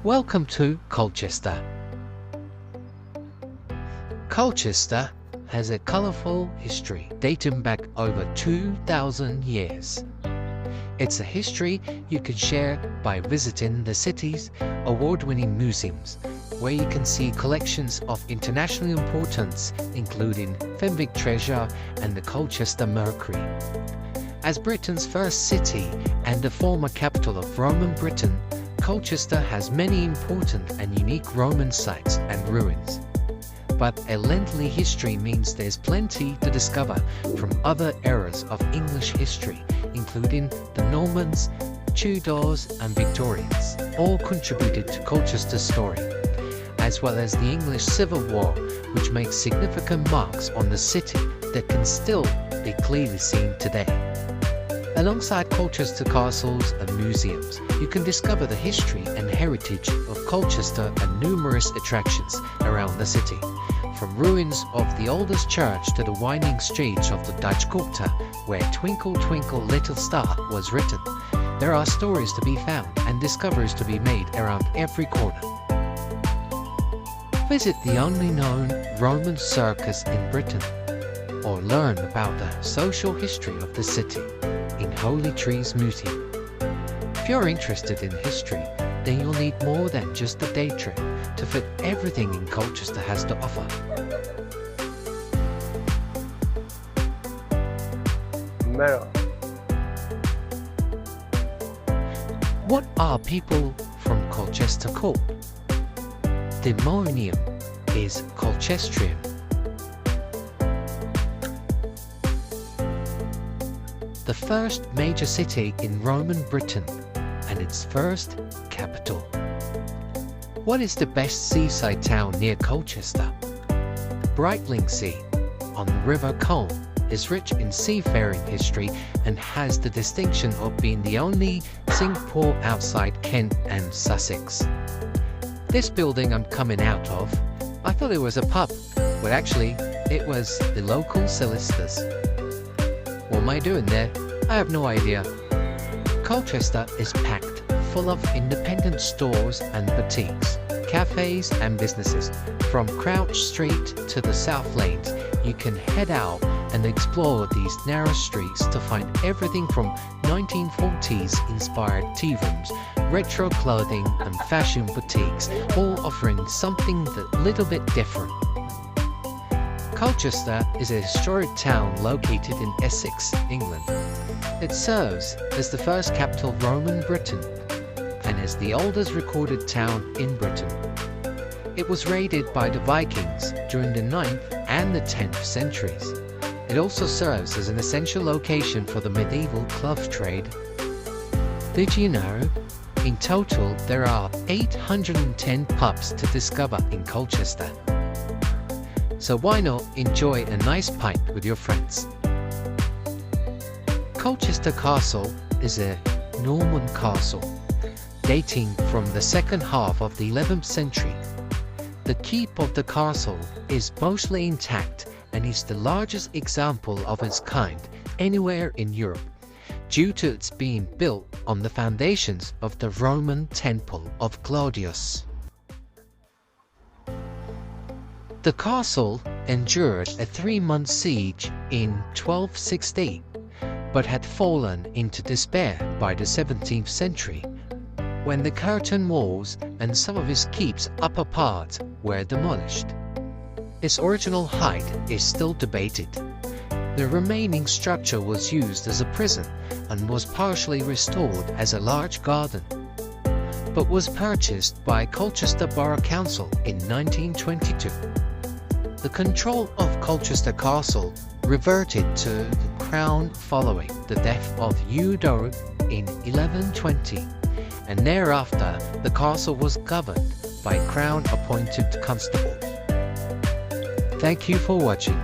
Welcome to Colchester. Colchester has a colourful history dating back over 2,000 years. It's a history you can share by visiting the city's award-winning museums, where you can see collections of international importance including Fenwick Treasure and the Colchester Mercury. As Britain's first city and the former capital of Roman Britain, Colchester has many important and unique Roman sites and ruins. But a lengthy history means there's plenty to discover from other eras of English history, including the Normans, Tudors and Victorians, all contributed to Colchester's story, as well as the English Civil War, which makes significant marks on the city that can still be clearly seen today. Alongside Colchester castles and museums, you can discover the history and heritage of Colchester and numerous attractions around the city. From ruins of the oldest church to the winding streets of the Dutch Quarter, where Twinkle Twinkle Little Star was written, there are stories to be found and discoveries to be made around every corner. Visit the only known Roman circus in Britain, or learn about the social history of the city in Holy Trees Museum. If you're interested in history, then you'll need more than just a day trip to fit everything in Colchester has to offer. Mirror. What are people from Colchester called? The Monium is Colchestrian. The first major city in Roman Britain and its first capital. What is the best seaside town near Colchester? Brightlingsea on the River Colne is rich in seafaring history and has the distinction of being the only seaport outside Kent and Sussex. This building I'm coming out of, I thought it was a pub, but actually it was the local solicitors. What am I doing there? I have no idea. Colchester is packed full of independent stores and boutiques, cafes and businesses. From Crouch Street to the South Lanes, you can head out and explore these narrow streets to find everything from 1940s inspired tea rooms, retro clothing and fashion boutiques, all offering something a little bit different. Colchester is a historic town located in Essex, England. It serves as the first capital of Roman Britain and is the oldest recorded town in Britain. It was raided by the Vikings during the 9th and the 10th centuries. It also serves as an essential location for the medieval cloth trade. Did you know? In total, there are 810 pubs to discover in Colchester. So why not enjoy a nice pint with your friends? Colchester Castle is a Norman castle dating from the second half of the 11th century. The keep of the castle is mostly intact and is the largest example of its kind anywhere in Europe, due to its being built on the foundations of the Roman Temple of Claudius. The castle endured a 3-month siege in 1216, but had fallen into despair by the 17th century, when the curtain walls and some of its keep's upper parts were demolished. Its original height is still debated. The remaining structure was used as a prison and was partially restored as a large garden, but was purchased by Colchester Borough Council in 1922. The control of Colchester Castle reverted to the Crown following the death of Eudoric in 1120, and thereafter the castle was governed by Crown-appointed constables. Thank you for watching.